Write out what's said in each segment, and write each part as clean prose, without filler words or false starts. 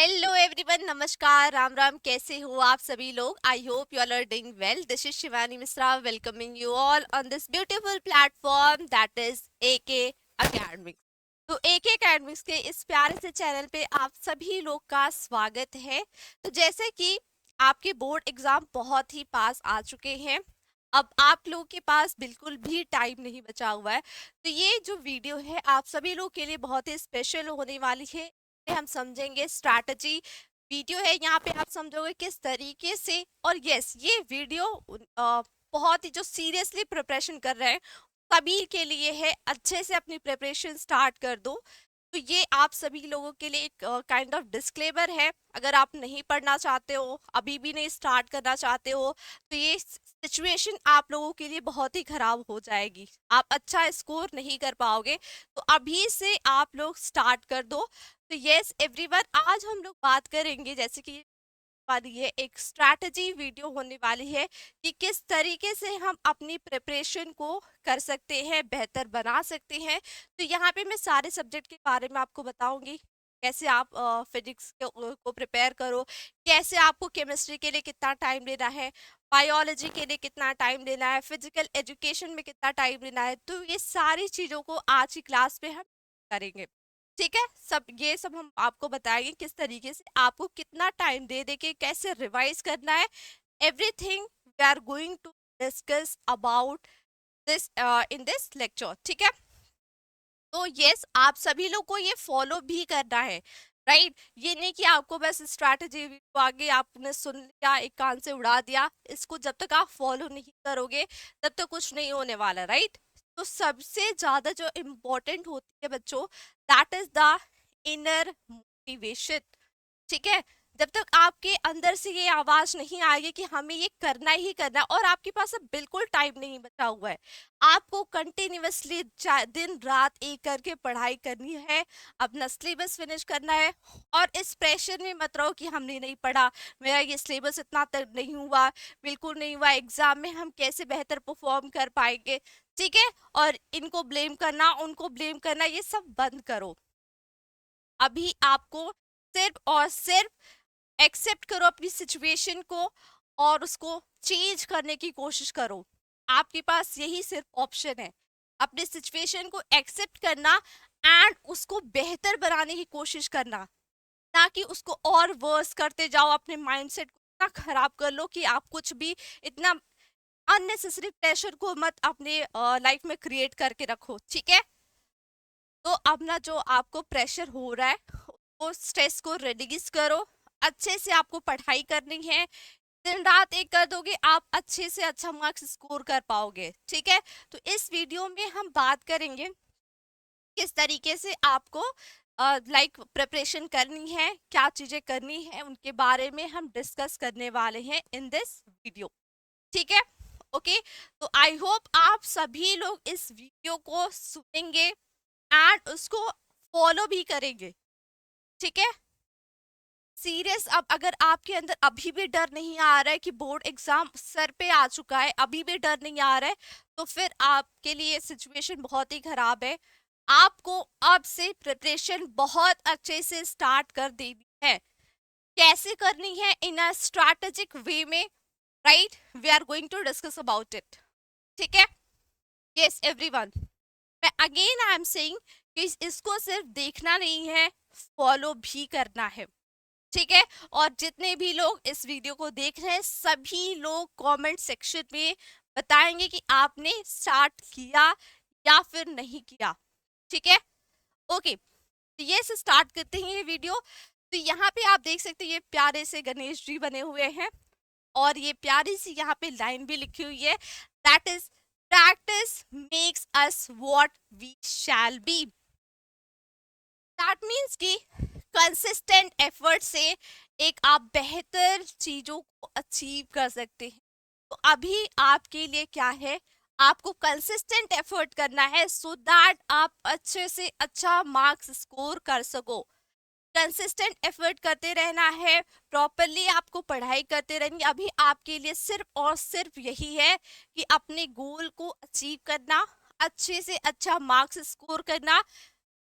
Hello everyone, नमस्कार, राम राम। कैसे हो आप सभी लोग? I hope you all are doing well. This is Shivani Mishra welcoming you all on this beautiful platform that is AK academics. तो AK academics के इस प्यारे से चैनल पे आप सभी लोग का स्वागत है। तो जैसे कि आपके बोर्ड एग्जाम बहुत ही पास आ चुके हैं, अब आप लोगों के पास बिल्कुल भी टाइम नहीं बचा हुआ है। तो ये जो वीडियो है आप सभी लोगों के लिए बहुत ही स्पेशल होने वाली है। हम समझेंगे स्ट्रैटेजी वीडियो है, यहाँ पे आप समझोगे किस तरीके से। और यस, ये वीडियो बहुत ही जो सीरियसली प्रिपरेशन कर रहे हैं सभी के लिए है। अच्छे से अपनी प्रिपरेशन स्टार्ट कर दो। तो ये आप सभी लोगों के लिए एक काइंड ऑफ डिस्क्लेमर है। अगर आप नहीं पढ़ना चाहते हो, अभी भी नहीं स्टार्ट करना चाहते हो, तो ये सिचुएशन आप लोगों के लिए बहुत ही खराब हो जाएगी। आप अच्छा स्कोर नहीं कर पाओगे। तो अभी से आप लोग स्टार्ट कर दो। तो यस एवरीवन, आज हम लोग बात करेंगे, जैसे कि वाली है एक स्ट्रैटेजी वीडियो होने वाली है कि किस तरीके से हम अपनी प्रिपरेशन को कर सकते हैं, बेहतर बना सकते हैं। तो यहाँ पे मैं सारे सब्जेक्ट के बारे में आपको बताऊंगी। कैसे आप फिजिक्स को प्रिपेयर करो, कैसे आपको केमिस्ट्री के लिए कितना टाइम लेना है, बायोलॉजी के लिए कितना टाइम लेना है, फिजिकल एजुकेशन में कितना टाइम लेना है। तो ये सारी चीज़ों को आज की क्लास में हम करेंगे। ठीक है, ये सब हम आपको बताएंगे किस तरीके से आपको कितना टाइम दे दे के कैसे रिवाइज करना है। Everything we are going to discuss about this in this lecture. ठीक है, तो यस, आप सभी लोग को ये फॉलो भी करना है, राइट। ये नहीं कि आपको बस स्ट्रैटेजी आगे आपने सुन लिया, एक कान से उड़ा दिया। इसको जब तक आप फॉलो नहीं करोगे तब तक कुछ नहीं होने वाला, राइट। तो सबसे ज्यादा जो इम्पोर्टेंट होती है बच्चों, that is the inner motivation. ठीक है, जब तक आपके अंदर से ये आवाज नहीं आएगी कि हमें ये करना ही करना है, और आपके पास अब बिल्कुल टाइम नहीं बचा हुआ है, आपको कंटिन्यूअसली दिन रात एक करके पढ़ाई करनी है, अपना सिलेबस फिनिश करना है। और इस प्रेशर में मत रहो कि हमने नहीं पढ़ा, मेरा ये सिलेबस इतना तक नहीं हुआ, बिल्कुल नहीं हुआ, एग्जाम में हम कैसे बेहतर परफॉर्म कर पाएंगे। ठीक है, और इनको ब्लेम करना, उनको ब्लेम करना, ये सब बंद करो। अभी आपको सिर्फ और सिर्फ एक्सेप्ट करो अपनी सिचुएशन को और उसको चेंज करने की कोशिश करो। आपके पास यही सिर्फ ऑप्शन है, अपनी सिचुएशन को एक्सेप्ट करना एंड उसको बेहतर बनाने की कोशिश करना, ना कि उसको और वर्स करते जाओ। अपने माइंडसेट को इतना खराब कर लो कि आप कुछ भी इतना अननेसेसरी प्रेशर को मत अपने लाइफ में क्रिएट करके रखो। ठीक है, तो अपना जो आपको प्रेशर हो रहा है वो स्ट्रेस को रिलीज करो। अच्छे से आपको पढ़ाई करनी है, दिन रात एक कर दोगे आप अच्छे से अच्छा मार्क्स स्कोर कर पाओगे। ठीक है, तो इस वीडियो में हम बात करेंगे किस तरीके से आपको लाइक प्रिपरेशन करनी है, क्या चीजें करनी है, उनके बारे में हम डिस्कस करने वाले हैं इन दिस वीडियो। ठीक है, ओके। तो आई होप आप सभी लोग इस वीडियो को सुनेंगे एंड उसको फॉलो भी करेंगे। ठीक है, सीरियस। अब अगर आपके अंदर अभी भी डर नहीं आ रहा है कि बोर्ड एग्जाम सर पे आ चुका है, अभी भी डर नहीं आ रहा है, तो फिर आपके लिए सिचुएशन बहुत ही खराब है। आपको अब से प्रिपरेशन बहुत अच्छे से स्टार्ट कर देनी है। कैसे करनी है? इन अ स्ट्रैटेजिक वे में, right. We are going to discuss about it. ठीक है, यस एवरीवन, मैं अगेन आई एम सेइंग कि इसको सिर्फ देखना नहीं है, फॉलो भी करना है। ठीक है, और जितने भी लोग इस वीडियो को देख रहे हैं सभी लोग कमेंट सेक्शन में बताएंगे कि आपने स्टार्ट किया या फिर नहीं किया। ठीक है, ओके। तो ये से स्टार्ट करते हैं ये वीडियो। तो यहाँ पे आप देख सकते हैं ये प्यारे से गणेश जी बने हुए हैं, और ये प्यारी सी यहाँ पे लाइन भी लिखी हुई है, that is practice makes us what we shall be. That means कि कंसिस्टेंट एफर्ट से एक आप बेहतर चीजों को अचीव कर सकते हैं। तो अभी आपके लिए क्या है, आपको कंसिस्टेंट एफर्ट करना है सो दैट आप अच्छे से अच्छा मार्क्स स्कोर कर सको। कंसिस्टेंट एफर्ट करते रहना है, प्रॉपरली आपको पढ़ाई करते रहनी। अभी आपके लिए सिर्फ और सिर्फ यही है कि अपने गोल को अचीव करना, अच्छे से अच्छा मार्क्स स्कोर करना।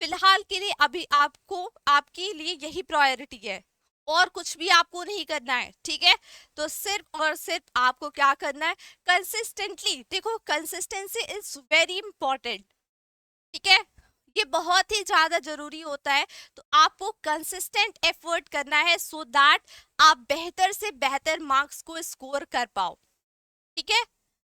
फिलहाल के लिए अभी आपको, आपके लिए यही प्रायोरिटी है। और कुछ भी आपको नहीं करना है, ठीक है। तो सिर्फ और सिर्फ आपको क्या करना है, कंसिस्टेंटली, देखो कंसिस्टेंसी इज वेरी इंपॉर्टेंट, ठीक है, ये बहुत ही ज्यादा जरूरी होता है। तो आपको कंसिस्टेंट एफर्ट करना है सो दैट आप बेहतर से बेहतर मार्क्स को स्कोर कर पाओ, ठीक है।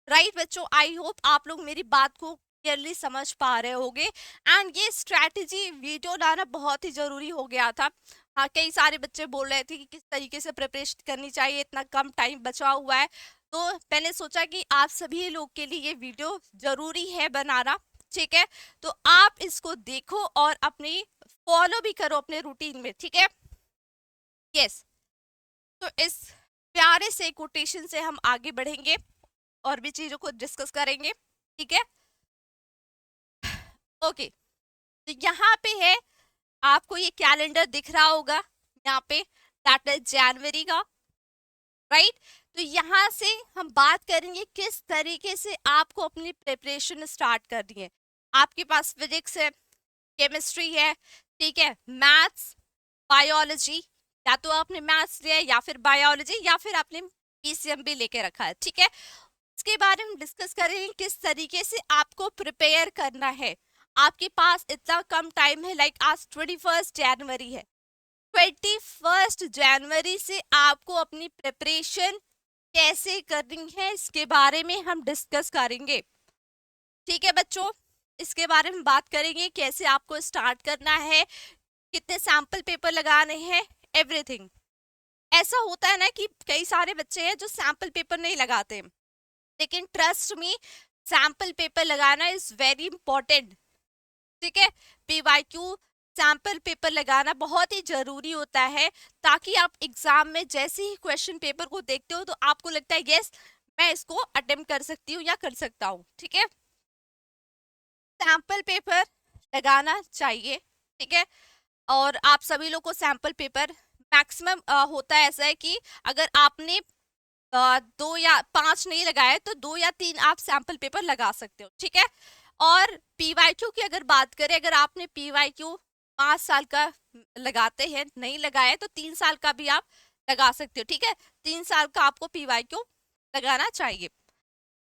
राइट बच्चों, आई होप आप लोग मेरी बात को क्लियरली समझ पा रहे होगे। एंड ये स्ट्रैटेजी वीडियो लाना बहुत ही जरूरी हो गया था। हाँ, कई सारे बच्चे बोल रहे थे कि किस तरीके से प्रिपरेशन करनी चाहिए, इतना कम टाइम बचा हुआ है। तो मैंने सोचा कि आप सभी लोग के लिए ये वीडियो जरूरी है बनाना, ठीक है। तो आप इसको देखो और अपनी फॉलो भी करो अपने रूटीन में, ठीक है। यस, तो इस प्यारे से कोटेशन से हम आगे बढ़ेंगे और भी चीजों को डिस्कस करेंगे, ठीक है। ओके, तो यहाँ पे है, आपको ये कैलेंडर दिख रहा होगा यहाँ पे, दैट इज जनवरी का, राइट। तो यहाँ से हम बात करेंगे किस तरीके से आपको अपनी प्रिपरेशन स्टार्ट करनी है। आपके पास फिजिक्स है, केमिस्ट्री है, ठीक है, मैथ्स, बायोलॉजी, या तो आपने मैथ्स लिया है या फिर बायोलॉजी या फिर आपने पीसीएम भी लेके रखा है, ठीक है। इसके बारे में डिस्कस करेंगे किस तरीके से आपको प्रिपेयर करना है। आपके पास इतना कम टाइम है, लाइक आज 21 जनवरी है, 21 जनवरी से आपको अपनी प्रिपरेशन कैसे करनी है इसके बारे में हम डिस्कस करेंगे, ठीक है बच्चों। इसके बारे में बात करेंगे कैसे आपको स्टार्ट करना है, कितने सैंपल पेपर लगाने हैं, एवरीथिंग। ऐसा होता है ना कि कई सारे बच्चे हैं जो सैंपल पेपर नहीं लगाते, लेकिन ट्रस्ट मी, सैंपल पेपर लगाना इज वेरी इंपॉर्टेंट, ठीक है। पीवाईक्यू सैंपल पेपर लगाना बहुत ही जरूरी होता है, ताकि आप एग्जाम में जैसे ही क्वेश्चन पेपर को देखते हो तो आपको लगता है यस, मैं इसको अटेम्प्ट कर सकती हूँ या कर सकता हूँ, ठीक है। सैंपल पेपर लगाना चाहिए, ठीक है। और आप सभी लोग को सैंपल पेपर मैक्सिमम होता है ऐसा है कि अगर आपने 2 या 5 नहीं लगाए तो 2 या 3 आप सैंपल पेपर लगा सकते हो, ठीक है। और पीवाईक्यू की अगर बात करें, अगर आपने पीवाईक्यू 5 साल का लगाते हैं, नहीं लगाया तो 3 साल का भी आप लगा सकते हो, ठीक है। 3 साल का आपको पीवाईक्यू लगाना चाहिए।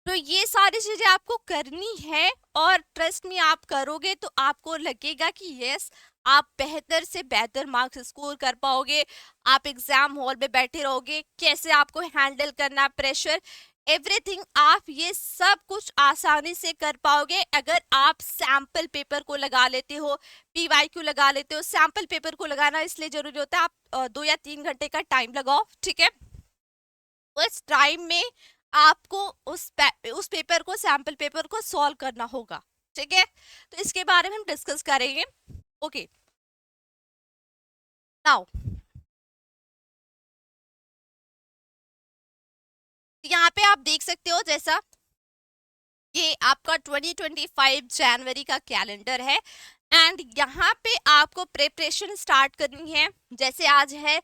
तो ये सारी चीजें आपको करनी है, और ट्रस्ट में आप करोगे तो आपको लगेगा कि यस, आप बेहतर से बेहतर मार्क्स स्कोर कर पाओगे। आप एग्जाम हॉल में बैठे रहोगे, कैसे आपको हैंडल करना प्रेशर, एवरीथिंग, आप ये सब कुछ आसानी से कर पाओगे अगर आप सैंपल पेपर को लगा लेते हो, पीवाईक्यू लगा लेते हो। सैंपल पेपर को लगाना इसलिए जरूरी होता है, आप 2 या 3 घंटे का टाइम लगाओ, ठीक है। उस टाइम में आपको उस पेपर को, सैंपल पेपर को सॉल्व करना होगा, ठीक है। तो इसके बारे में हम डिस्कस करेंगे, ओके। नाउ यहाँ पे आप देख सकते हो, जैसा ये आपका 2025 जनवरी का कैलेंडर है, एंड यहाँ पे आपको प्रिपरेशन स्टार्ट करनी है। जैसे आज है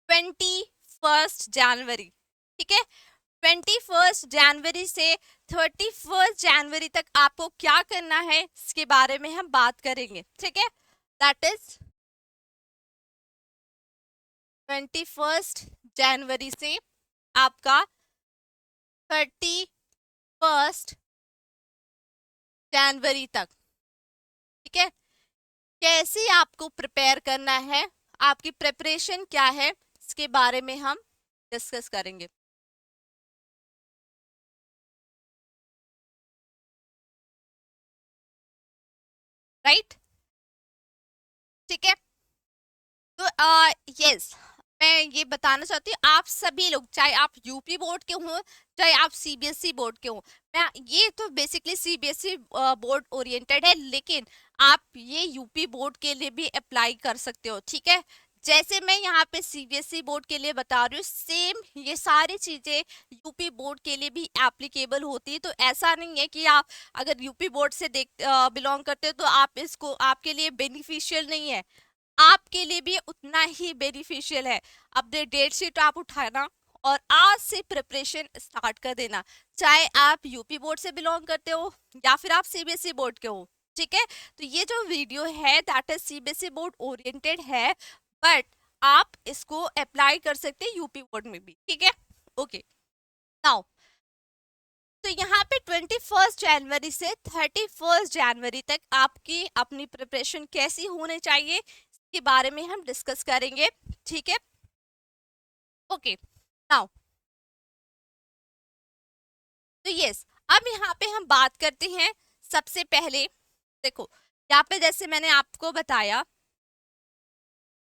21 जनवरी, ठीक है। 21 जनवरी से 31 जनवरी तक आपको क्या करना है इसके बारे में हम बात करेंगे, ठीक है। दैट इज 21 जनवरी से आपका 31 जनवरी तक, ठीक है। कैसे आपको प्रिपेयर करना है, आपकी प्रिपरेशन क्या है, इसके बारे में हम डिस्कस करेंगे, राइट, ठीक है। तो यस, मैं ये बताना चाहती हूँ, आप सभी लोग, चाहे आप यूपी बोर्ड के हों, चाहे आप सीबीएसई बोर्ड के हों, मैं ये तो बेसिकली सीबीएसई बोर्ड ओरिएंटेड है, लेकिन आप ये यूपी बोर्ड के लिए भी अप्लाई कर सकते हो, ठीक है। जैसे मैं यहाँ पे सीबीएसई बोर्ड के लिए बता रही हूँ, सेम ये सारी चीजें यूपी बोर्ड के लिए भी एप्लीकेबल होती है। तो ऐसा नहीं है कि आप अगर यूपी बोर्ड से बिलोंग करते हो तो आप इसको, आपके लिए बेनिफिशियल नहीं है, आपके लिए भी उतना ही बेनिफिशियल है। अपने डेट शीट आप उठाना और आज से प्रिपरेशन स्टार्ट कर देना, चाहे आप यूपी बोर्ड से बिलोंग करते हो या फिर आप सीबीएसई बोर्ड के हो, ठीक है। तो ये जो वीडियो है that is CBSE board oriented है, बट आप इसको अप्लाई कर सकते हैं यूपी बोर्ड में भी, ठीक है। ओके, नाउ तो यहाँ पे 21 जनवरी से 31 जनवरी तक आपकी अपनी प्रिपरेशन कैसी होनी चाहिए इसके बारे में हम डिस्कस करेंगे, ठीक है। ओके, नाउ तो यस, अब यहाँ पे हम बात करते हैं। सबसे पहले देखो, यहाँ पे जैसे मैंने आपको बताया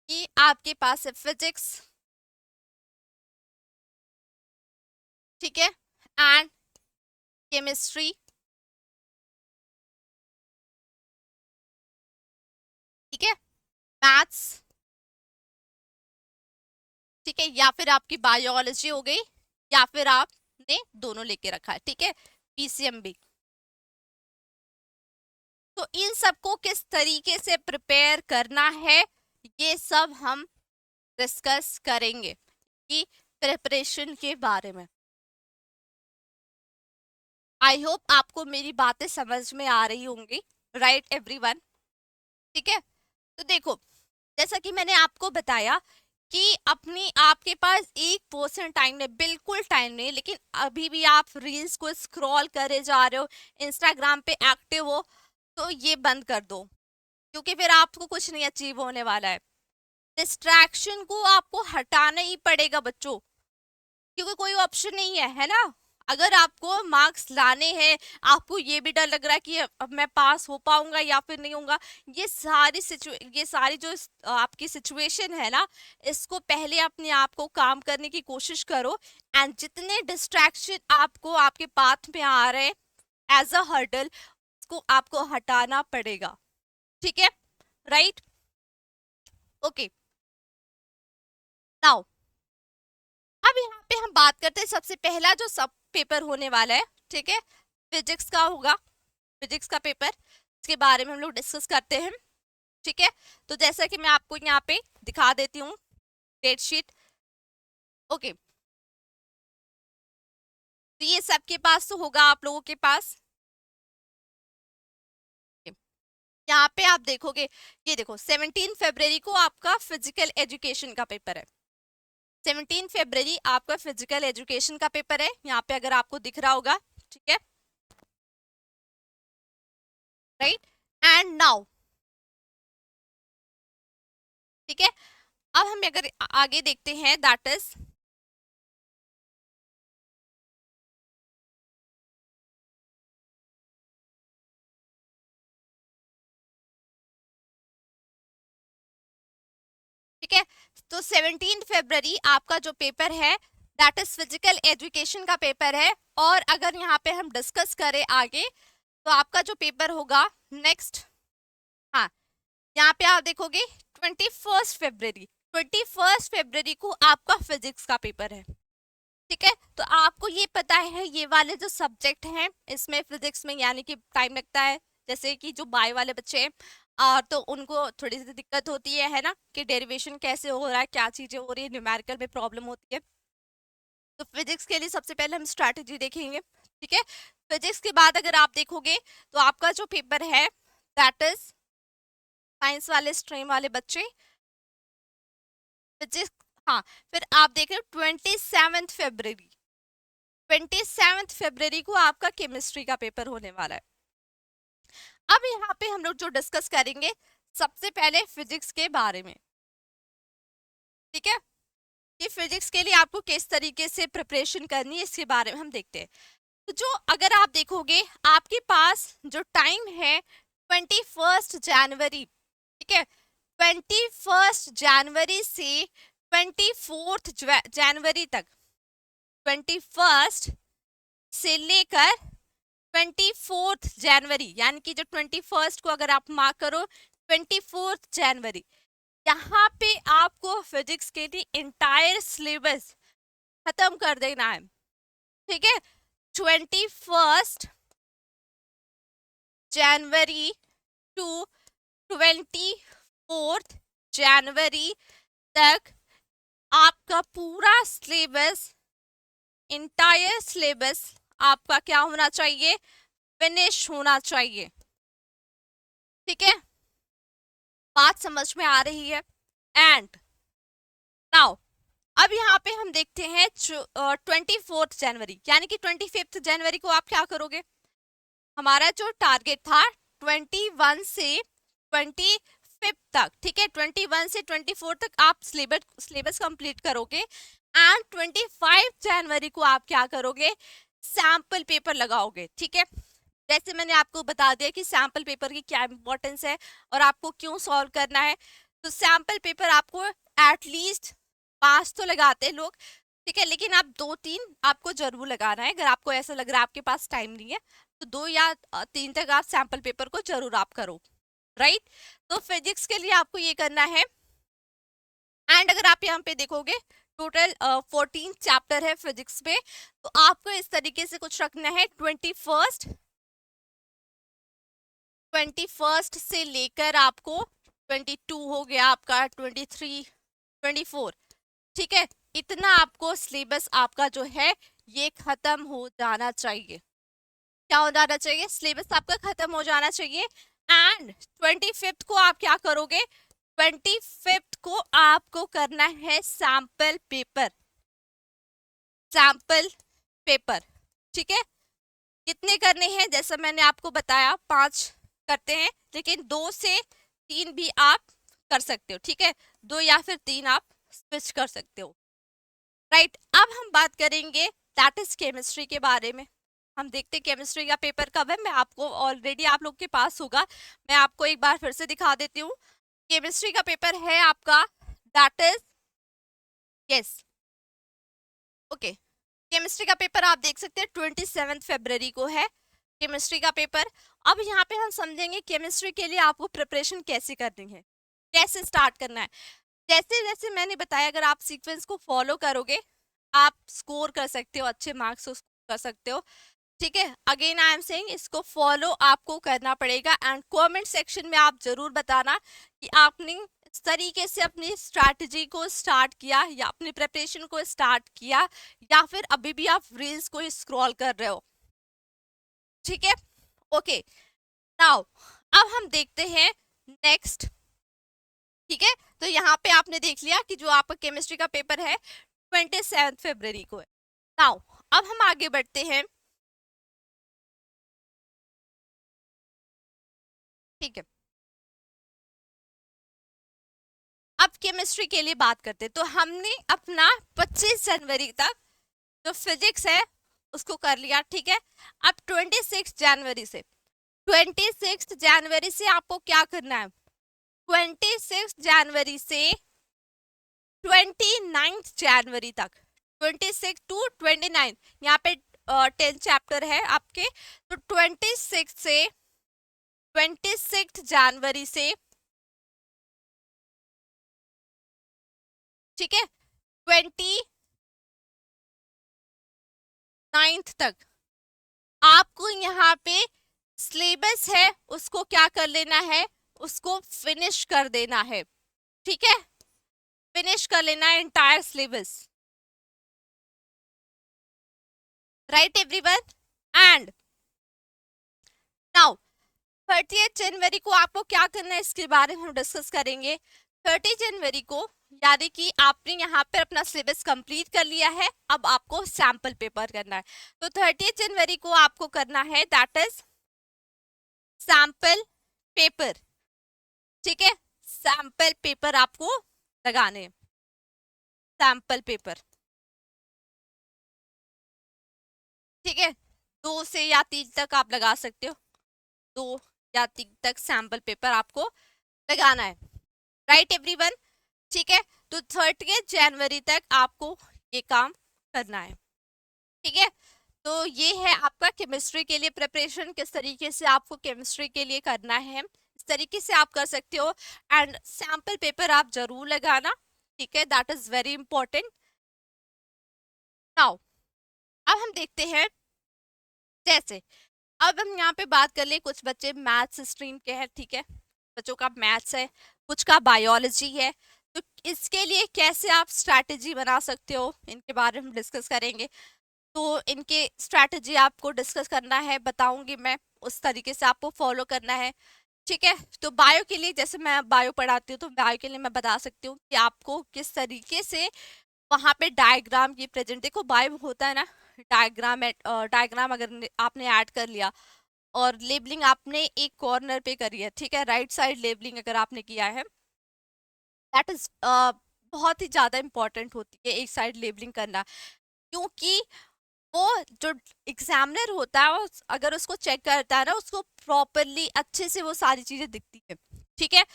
कि आपके पास है फिजिक्स, ठीक है, एंड केमिस्ट्री, ठीक है, मैथ्स, ठीक है, या फिर आपकी बायोलॉजी हो गई, या फिर आपने दोनों लेके रखा है, ठीक है, पीसीएमबी। तो इन सबको किस तरीके से प्रिपेयर करना है ये सब हम डिस्कस करेंगे कि प्रिपरेशन के बारे में। आई होप आपको मेरी बातें समझ में आ रही होंगी, राइट एवरीवन, ठीक है। तो देखो, जैसा कि मैंने आपको बताया कि अपनी आपके पास 1% टाइम नहीं, बिल्कुल टाइम नहीं, लेकिन अभी भी आप रील्स को स्क्रॉल करे जा रहे हो, इंस्टाग्राम पे एक्टिव हो, तो ये बंद कर दो, क्योंकि फिर आपको कुछ नहीं अचीव होने वाला है। डिस्ट्रैक्शन को आपको हटाना ही पड़ेगा बच्चों, क्योंकि कोई ऑप्शन नहीं है ना। अगर आपको मार्क्स लाने हैं, आपको ये भी डर लग रहा है कि अब मैं पास हो पाऊंगा या फिर नहीं होऊंगा, ये सारी जो आपकी सिचुएशन है ना, इसको पहले अपने आप को काम करने की कोशिश करो। एंड जितने डिस्ट्रैक्शन आपको आपके पाथ में आ रहे हैं एज अ हर्डल, उसको आपको हटाना पड़ेगा, ठीक है, राइट। ओके, नाउ अब यहाँ पे हम बात करते हैं, सबसे पहला जो सब पेपर होने वाला है, ठीक है, फिजिक्स का होगा, फिजिक्स का पेपर, इसके बारे में हम लोग डिस्कस करते हैं, ठीक है। तो जैसा कि मैं आपको यहाँ पे दिखा देती हूँ डेट शीट। ओके, तो ये सबके पास तो होगा, आप लोगों के पास। यहाँ पे आप देखोगे, ये देखो 17 फरवरी को आपका फिजिकल एजुकेशन का पेपर है। 17 फरवरी आपका फिजिकल एजुकेशन का पेपर है, यहाँ पे अगर आपको दिख रहा होगा, ठीक है, राइट। एंड नाउ, ठीक है, अब हम अगर आगे देखते हैं, दैट इज ठीक है। तो 17 फरवरी आपका जो पेपर है दैट इज फिजिकल एजुकेशन का पेपर है। और अगर यहाँ पे हम डिस्कस करें आगे, तो आपका जो पेपर होगा नेक्स्ट, हाँ, यहाँ पे आप देखोगे 21 फरवरी, 21 फरवरी को आपका फिजिक्स का पेपर है, ठीक है। तो आपको ये पता है ये वाले जो सब्जेक्ट हैं इसमें फिजिक्स में यानी कि टाइम लगता है, जैसे कि जो बायो वाले बच्चे हैं तो उनको थोड़ी सी दिक्कत होती है ना, कि डेरिवेशन कैसे हो रहा है, क्या चीजें हो रही है, न्यूमेरिकल में प्रॉब्लम होती है। तो फिजिक्स के लिए सबसे पहले हम स्ट्रैटेजी देखेंगे, ठीक है। फिजिक्स के बाद अगर आप देखोगे तो आपका जो पेपर है दैट इज साइंस वाले स्ट्रीम वाले बच्चे, फिजिक्स, हाँ, फिर आप देख रहे हो 27 फरवरी, 27 फरवरी को आपका केमिस्ट्री का पेपर होने वाला है। अब यहाँ पे हम लोग जो डिस्कस करेंगे सबसे पहले फिजिक्स के बारे में, ठीक है, कि फिजिक्स के लिए आपको किस तरीके से प्रिपरेशन करनी है इसके बारे में हम देखते हैं। तो जो अगर आप देखोगे आपके पास जो टाइम है 21 जनवरी, ठीक है, 21 जनवरी से 24 जनवरी तक, 21 से लेकर 24 जनवरी, यानी कि जो 21 को अगर आप मार्क करो, 24 जनवरी, यहाँ पे आपको फिजिक्स के लिए इंटायर सिलेबस खत्म कर देना है, ठीक है। 21 जनवरी टू 24 जनवरी तक आपका पूरा सिलेबस, इंटायर सिलेबस आपका क्या होना चाहिए, फिनिश होना चाहिए, ठीक है, बात समझ में आ रही है। एंड नाउ अब यहाँ पे हम देखते हैं 24 जनवरी, यानी कि 25 जनवरी को आप क्या करोगे। हमारा जो टारगेट था 21 से 25 तक, ठीक है, 21 से 24 तक आप सिलेबस कंप्लीट करोगे एंड 25 जनवरी को आप क्या करोगे, सैंपल पेपर लगाओगे, ठीक है। जैसे मैंने आपको बता दिया कि सैंपल पेपर की क्या इंपॉर्टेंस है और आपको क्यों सॉल्व करना है। तो सैंपल पेपर आपको एटलीस्ट 5 तो लगाते हैं लोग, ठीक है, लेकिन आप 2-3 आपको जरूर लगाना है। अगर आपको ऐसा लग रहा है आपके पास टाइम नहीं है तो 2 या 3 तक आप सैंपल पेपर को जरूर आप करो, राइट। तो फिजिक्स के लिए आपको ये करना है। एंड अगर आप यहाँ पे देखोगे टोटल 14 चैप्टर है फिजिक्स में, तो आपको इस तरीके से कुछ रखना है। 21 से लेकर आपको 22 हो गया आपका, 23, 24, ठीक है, इतना आपको सिलेबस आपका जो है ये खत्म हो जाना चाहिए। क्या हो जाना चाहिए, सिलेबस आपका खत्म हो जाना चाहिए। एंड 25 को आप क्या करोगे, 25 को आपको करना है सैंपल पेपर, सैंपल पेपर, ठीक है। कितने करने हैं, जैसा मैंने आपको बताया 5 करते हैं, लेकिन 2 से 3 भी आप कर सकते हो, ठीक है, 2 या फिर 3 आप स्विच कर सकते हो, राइट। अब हम बात करेंगे दैट इज केमिस्ट्री के बारे में। हम देखते हैं केमिस्ट्री का पेपर कब है। मैं आपको ऑलरेडी आप लोग के पास होगा, मैं आपको एक बार फिर से दिखा देती हूँ। केमिस्ट्री का पेपर है आपका that is, yes, okay, chemistry का पेपर आप देख सकते हैं 27 फरवरी को है केमिस्ट्री का पेपर। अब यहाँ पे हम समझेंगे केमिस्ट्री के लिए आपको प्रिपरेशन कैसे करनी है, कैसे स्टार्ट करना है। जैसे जैसे मैंने बताया, अगर आप सीक्वेंस को फॉलो करोगे आप स्कोर कर सकते हो, अच्छे मार्क्स कर सकते हो, ठीक है। अगेन आई एम सेइंग इसको फॉलो आपको करना पड़ेगा। एंड कमेंट सेक्शन में आप जरूर बताना कि आपने इस तरीके से अपनी स्ट्रैटेजी को स्टार्ट किया या अपनी प्रिपरेशन को स्टार्ट किया, या फिर अभी भी आप रील्स को स्क्रॉल कर रहे हो, ठीक है, ओके। नाउ अब हम देखते हैं नेक्स्ट, ठीक है। तो यहाँ पे आपने देख लिया कि जो आपका केमिस्ट्री का पेपर है 27 फरवरी को है। नाउ अब हम आगे बढ़ते हैं, ठीक है। अब केमिस्ट्री के लिए बात करते हैं, तो हमने अपना 25 जनवरी तक जो फिजिक्स है उसको कर लिया, ठीक है। अब 26 जनवरी से आपको क्या करना है, 26 जनवरी से 29 जनवरी तक, 26 टू 29, यहाँ पे 10 चैप्टर है आपके। तो 26 जनवरी से, ठीक है, 29 तक आपको यहाँ पे सिलेबस है उसको क्या कर लेना है, उसको फिनिश कर देना है, ठीक है, फिनिश कर लेना है entire syllabus, right everyone. And now 30 जनवरी को आपको क्या करना है इसके बारे में हम डिस्कस करेंगे। 30 जनवरी को यानी कि आपने यहाँ पर अपना सिलेबस कंप्लीट कर लिया है, अब आपको सैंपल पेपर करना है। तो 30 जनवरी को आपको करना है दैट इज सैंपल पेपर, ठीक है, सैंपल पेपर आपको लगाने, सैंपल पेपर, ठीक है, 2 से या 3 तक आप लगा सकते हो, 2 या 3 तक सैंपल पेपर आपको लगाना है, राइट एवरीवन, ठीक है। तो 30 जनवरी तक आपको ये काम करना है, ठीक है। तो ये है आपका केमिस्ट्री के लिए प्रिपरेशन, किस तरीके से आपको केमिस्ट्री के लिए करना है, इस तरीके से आप कर सकते हो। एंड सैंपल पेपर आप जरूर लगाना, ठीक है, that is very important. Now अब हम देखते हैं, जैसे अब हम यहाँ पे बात कर ले, कुछ बच्चे मैथ्स स्ट्रीम के हैं, ठीक है, बच्चों का मैथ्स है, कुछ का बायोलॉजी है, तो इसके लिए कैसे आप स्ट्रैटेजी बना सकते हो इनके बारे में हम डिस्कस करेंगे। तो इनके स्ट्रैटेजी आपको डिस्कस करना है, बताऊंगी मैं, उस तरीके से आपको फॉलो करना है। ठीक है। तो बायो के लिए, जैसे मैं बायो पढ़ाती हूँ तो बायो के लिए मैं बता सकती हूँ कि आपको किस तरीके से वहां पे डायग्राम की प्रेजेंट, देखो बायो होता है ना, डायग्राम, डायग्राम अगर आपने ऐड कर लिया और लेबलिंग आपने एक कॉर्नर पे करी है, ठीक है, राइट साइड लेबलिंग अगर आपने किया है, दैट इज बहुत ही ज्यादा इंपॉर्टेंट होती है एक साइड लेबलिंग करना, क्योंकि वो जो एग्जामिनर होता है अगर उसको चेक करता है ना, उसको प्रॉपरली अच्छे से वो सारी चीजें दिखती है, ठीक है।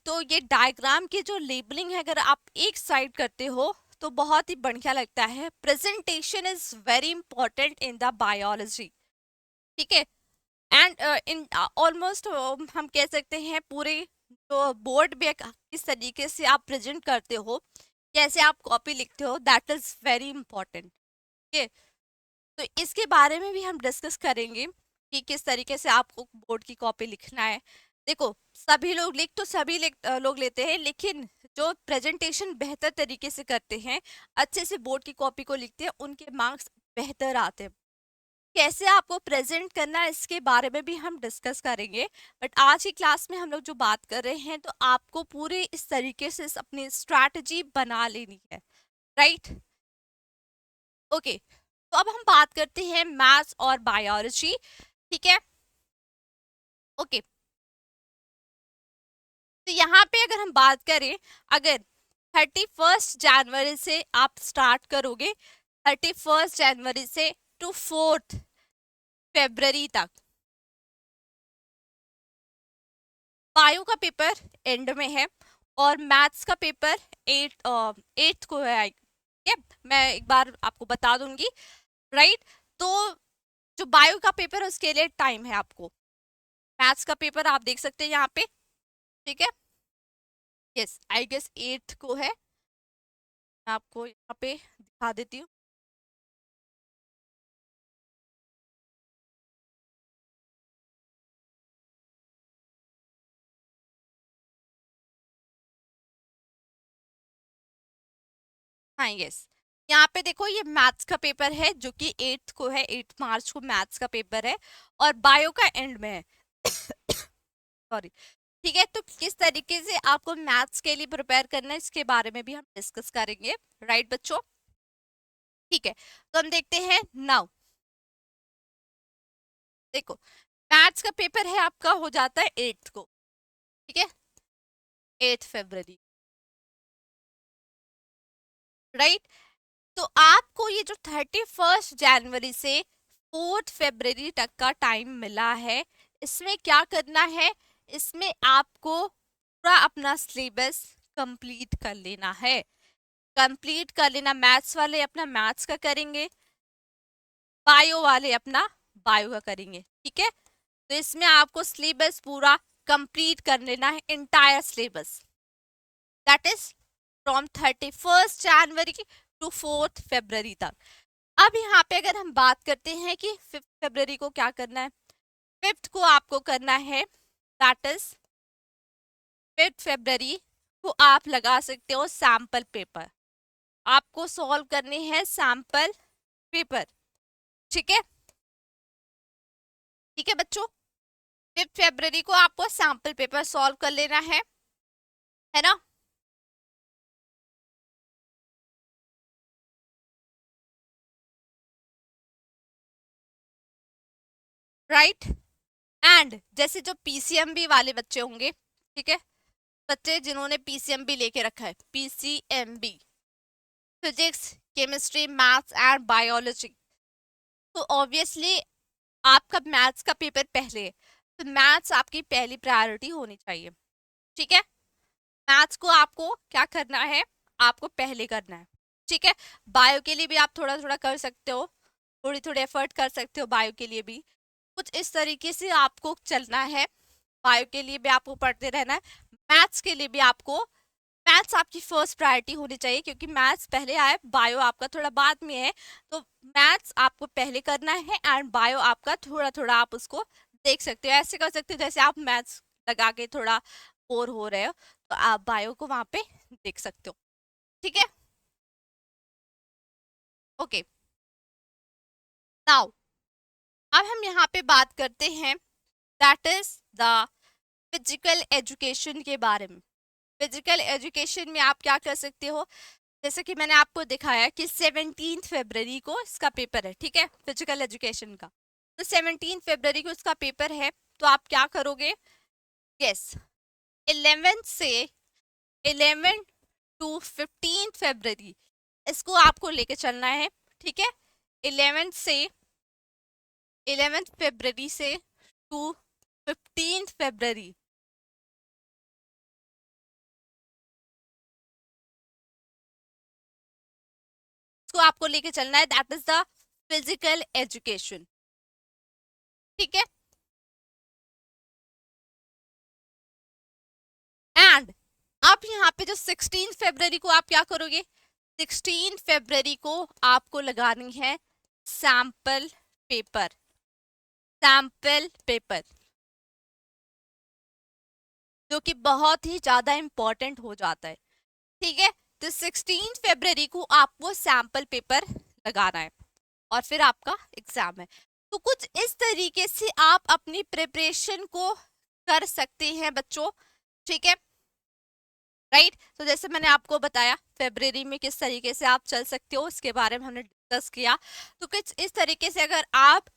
तो ये डायग्राम की जो लेबलिंग है अगर आप एक साइड करते हो तो बहुत ही बढ़िया लगता है। Presentation is very important in the biology, ठीक है। एंड इन ऑलमोस्ट हम कह सकते हैं पूरे जो बोर्ड में किस तरीके से आप प्रेजेंट करते हो, कैसे आप कॉपी लिखते हो, दैट इज वेरी इंपॉर्टेंट, ठीक है। तो इसके बारे में भी हम डिस्कस करेंगे कि किस तरीके से आपको बोर्ड की कॉपी लिखना है। देखो सभी लोग लोग लेते हैं, लेकिन जो प्रेजेंटेशन बेहतर तरीके से करते हैं, अच्छे से बोर्ड की कॉपी को लिखते हैं, उनके मार्क्स बेहतर आते हैं। कैसे आपको प्रेजेंट करना है इसके बारे में भी हम डिस्कस करेंगे, बट आज की क्लास में हम लोग जो बात कर रहे हैं तो आपको पूरे इस तरीके से अपनी स्ट्रैटेजी बना लेनी है, राइट। ओके, तो अब हम बात करते हैं मैथ्स और बायोलॉजी, ठीक है। ओके, तो यहाँ पे अगर हम बात करें, अगर 31 जनवरी से आप स्टार्ट करोगे, 31 जनवरी से टू 4 फरवरी तक बायो का पेपर एंड में है और मैथ्स का पेपर 8 को है, ठीक है। मैं एक बार आपको बता दूंगी, राइट। तो जो बायो का पेपर है उसके लिए टाइम है आपको, मैथ्स का पेपर आप देख सकते हैं यहाँ पे, ठीक है। यस, आई गेस 8 को है, मैं आपको यहाँ पे दिखा देती हूँ। हाँ यस, यहाँ पे देखो ये मैथ्स का पेपर है जो कि 8 को है, 8 मार्च को मैथ्स का पेपर है और बायो का एंड में है। सॉरी, ठीक है। तो किस तरीके से आपको मैथ्स के लिए प्रिपेयर करना है इसके बारे में भी हम डिस्कस करेंगे, राइट बच्चों, ठीक है। तो हम देखते हैं नाउ, देखो मैथ्स का पेपर है आपका हो जाता है 8 को, ठीक है, 8 फरवरी, राइट। तो आपको ये जो 31 जनवरी से 4 फरवरी तक का टाइम मिला है, इसमें क्या करना है, इसमें आपको पूरा अपना सिलेबस कंप्लीट कर लेना है, कंप्लीट कर लेना। मैथ्स वाले अपना मैथ्स का करेंगे, बायो वाले अपना बायो का करेंगे, ठीक है। तो इसमें आपको सिलेबस पूरा कंप्लीट कर लेना है, entire syllabus, that is from 31 January to 4 February तक। अब यहाँ पे अगर हम बात करते हैं कि 5 फरवरी को क्या करना है, 5th को आपको करना है, दैट इज 5 फरवरी को आप लगा सकते हो सैंपल पेपर, आपको सॉल्व करने हैं सैंपल पेपर, ठीक है, ठीक है बच्चों। 5 फरवरी को आपको सैंपल पेपर सॉल्व कर लेना है ना। राइट, एंड जैसे जो पीसीएमबी वाले बच्चे होंगे, ठीक है, बच्चे जिन्होंने पीसीएमबी लेके रखा है, PCMB, physics, chemistry, maths and biology, तो ऑब्वियसली आपका मैथ्स का पेपर पहले है, तो मैथ्स आपकी पहली प्रायोरिटी होनी चाहिए, ठीक है। मैथ्स को आपको क्या करना है, आपको पहले करना है, ठीक है। बायो के लिए भी आप थोड़ा थोड़ा कर सकते हो, थोड़ी थोड़ी एफर्ट कर सकते हो बायो के लिए भी, कुछ इस तरीके से आपको चलना है। बायो के लिए भी आपको पढ़ते रहना है, मैथ्स के लिए भी आपको, मैथ्स आपकी फर्स्ट प्रायोरिटी होनी चाहिए क्योंकि मैथ्स पहले आए, बायो आपका थोड़ा बाद में है, तो मैथ्स आपको पहले करना है एंड बायो आपका थोड़ा थोड़ा आप उसको देख सकते हो, ऐसे कर सकते हो जैसे आप मैथ्स लगा के थोड़ा बोर हो रहे हो तो आप बायो को वहां पे देख सकते हो, ठीक है। ओके, नाउ अब हम यहाँ पे बात करते हैं, that is the physical education के बारे में। फिजिकल एजुकेशन में आप क्या कर सकते हो, जैसे कि मैंने आपको दिखाया कि 17 फरवरी को इसका पेपर है, ठीक है, फिजिकल एजुकेशन का। तो 17 फरवरी को इसका पेपर है, तो आप क्या करोगे, यस, 11 टू 15 फरवरी इसको आपको लेके चलना है, ठीक है। 11 फरवरी से टू 15 फरवरी इसको आपको लेके चलना है, that is the physical education, ठीक है। एंड आप यहाँ पे जो 16 फरवरी को आप क्या करोगे, 16 फरवरी को आपको लगानी है सैंपल पेपर, सैंपल पेपर, जो कि बहुत ही ज्यादा इंपॉर्टेंट हो जाता है, ठीक है। तो 16 फरवरी को आपको सैंपल पेपर लगाना है और फिर आपका एग्जाम है। तो कुछ इस तरीके से आप अपनी प्रिपरेशन को कर सकते हैं बच्चों, ठीक है, राइट। तो जैसे मैंने आपको बताया फरवरी में किस तरीके से आप चल सकते हो, उसके बारे में हमने डिस्कस किया। तो कुछ इस तरीके से अगर आप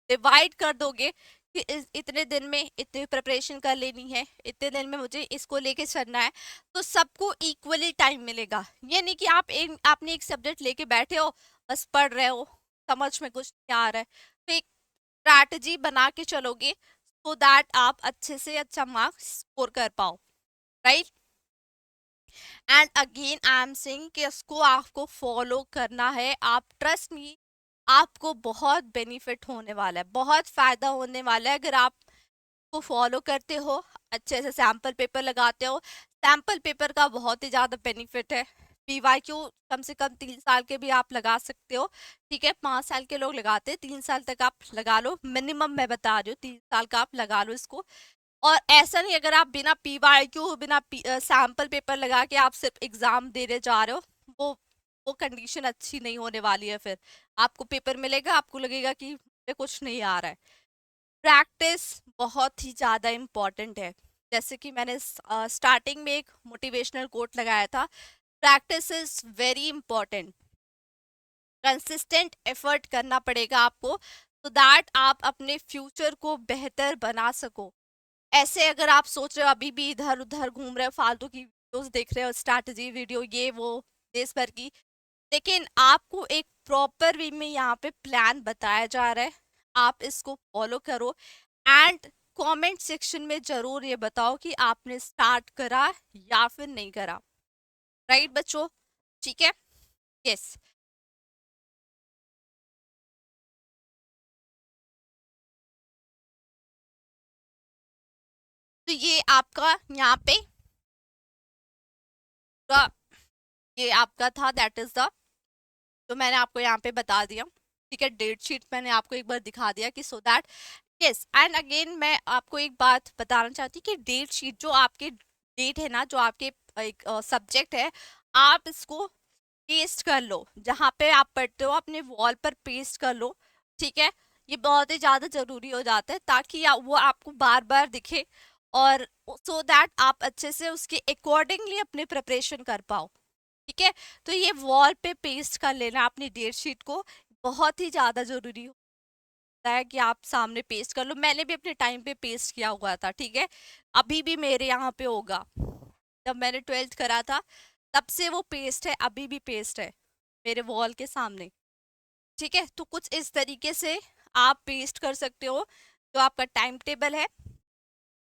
डिवाइड कर दोगे कि इतने दिन में इतनी प्रिपरेशन कर लेनी है, इतने दिन में मुझे इसको लेके चलना है, तो सबको इक्वली टाइम मिलेगा। ये नहीं कि आपने एक सब्जेक्ट लेके बैठे हो, बस पढ़ रहे हो, समझ में कुछ नहीं आ रहा है। तो एक स्ट्रैटेजी बना के चलोगे सो दैट आप अच्छे से अच्छा मार्क्स स्कोर कर पाओ, right. And again I am saying कि इसको आपको फॉलो करना है। आप ट्रस्ट मी, आपको बहुत बेनिफिट होने वाला है, बहुत फायदा होने वाला है अगर आप को फॉलो करते हो, अच्छे से सैंपल पेपर लगाते हो। सैंपल पेपर का बहुत ही ज़्यादा बेनिफिट है। पीवाईक्यू कम से कम 3 साल के भी आप लगा सकते हो, ठीक है। 5 साल के लोग लगाते हैं, 3 साल तक आप लगा लो मिनिमम, मैं बता रही हूँ 3 साल का आप लगा लो इसको। और ऐसा नहीं अगर आप बिना पीवाईक्यू बिना सैंपल पेपर लगा के आप सिर्फ एग्जाम देने जा रहे हो, वो कंडीशन अच्छी नहीं होने वाली है। फिर आपको पेपर मिलेगा, आपको लगेगा कि मुझे कुछ नहीं आ रहा है। प्रैक्टिस बहुत ही ज़्यादा इम्पॉर्टेंट है। जैसे कि मैंने स्टार्टिंग में एक मोटिवेशनल कोट लगाया था, practice is very important. Consistent effort करना पड़ेगा आपको, so दैट आप अपने फ्यूचर को बेहतर बना सको। ऐसे अगर आप सोच रहे हो अभी भी इधर उधर घूम रहे हो, फालतू की वीडियोस देख रहे हो, स्ट्रैटेजी वीडियो ये वो देश भर की, लेकिन आपको एक प्रॉपर वे में यहाँ पे प्लान बताया जा रहा है, आप इसको फॉलो करो। एंड कमेंट सेक्शन में जरूर ये बताओ कि आपने स्टार्ट करा या फिर नहीं करा, राइट बच्चों, ठीक है, यस। तो ये आपका यहाँ पे पूरा ये आपका था, दैट इज द, तो मैंने आपको यहाँ पे बता दिया, ठीक है। डेट शीट मैंने आपको एक बार दिखा दिया कि so that, yes. And again मैं आपको एक बात बताना चाहती हूँ कि डेट शीट जो आपके डेट है ना, जो आपके एक सब्जेक्ट है, आप इसको पेस्ट कर लो, जहाँ पे आप पढ़ते हो अपने वॉल पर पेस्ट कर लो, ठीक है। ये बहुत ही ज़्यादा ज़रूरी हो जाता है ताकि वो आपको बार बार दिखे, और सो दैट आप अच्छे से उसके अकॉर्डिंगली अपनी प्रिपरेशन कर पाओ, ठीक है। तो ये वॉल पे पेस्ट कर लेना अपनी डेट शीट को, बहुत ही ज़्यादा ज़रूरी होता है कि आप सामने पेस्ट कर लो। मैंने भी अपने टाइम पे पेस्ट किया हुआ था, ठीक है, अभी भी मेरे यहाँ पे होगा। जब मैंने 12th करा था तब से वो पेस्ट है, अभी भी पेस्ट है मेरे वॉल के सामने, ठीक है। तो कुछ इस तरीके से आप पेस्ट कर सकते हो, जो आपका टाइम टेबल है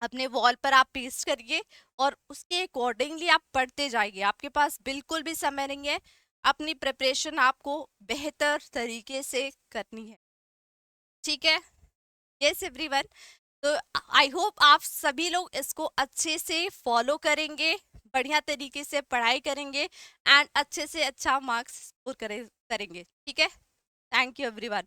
अपने वॉल पर आप पेस्ट करिए, और उसके अकॉर्डिंगली आप पढ़ते जाइए। आपके पास बिल्कुल भी समय नहीं है, अपनी प्रिपरेशन आपको बेहतर तरीके से करनी है, ठीक है, यस एवरीवन। तो आई होप आप सभी लोग इसको अच्छे से फॉलो करेंगे, बढ़िया तरीके से पढ़ाई करेंगे, एंड अच्छे से अच्छा मार्क्स स्कोर करेंगे, ठीक है। Thank you everyone.